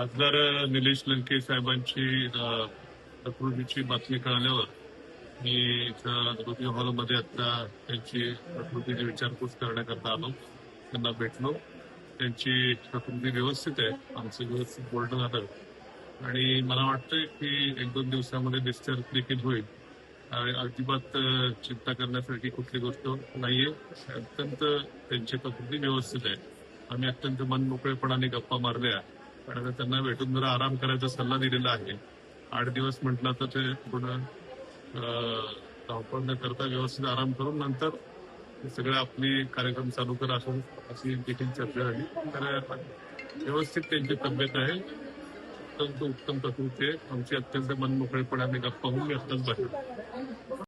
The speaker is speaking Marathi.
खासदार निलेश लंके साहेबांची प्रकृतीची बातमी कळाल्यावर मी इथं आरोग्य हॉलमध्ये आता त्यांची प्रकृतीची विचारपूस करण्याकरता आलो. त्यांना भेटलो. त्यांची प्रकृती व्यवस्थित आहे. आमचं व्यवस्थित बोलणं झालं आणि मला वाटतंय की 1-2 दिवसामध्ये डिस्चार्ज देखील होईल. अजिबात चिंता करण्यासारखी कुठली गोष्ट नाहीये. अत्यंत त्यांची प्रकृती व्यवस्थित आहे. आम्ही अत्यंत मनमोकळेपणाने गप्पा मारल्या आणि त्यांना भेटून जरा आराम करायचा सल्ला दिलेला आहे. 8 दिवस म्हटलं तर ते थोडं धावपळ न करता व्यवस्थित आराम करून नंतर सगळं आपली कार्यक्रम चालू करा अशी देखील चर्चा झाली. तर व्यवस्थित त्यांची तब्येत आहे. अत्यंत उत्तम प्रकृती आहे. आमची अत्यंत मनमोकळेपणाने गप्पा होऊन मी आत्ताच बाहेर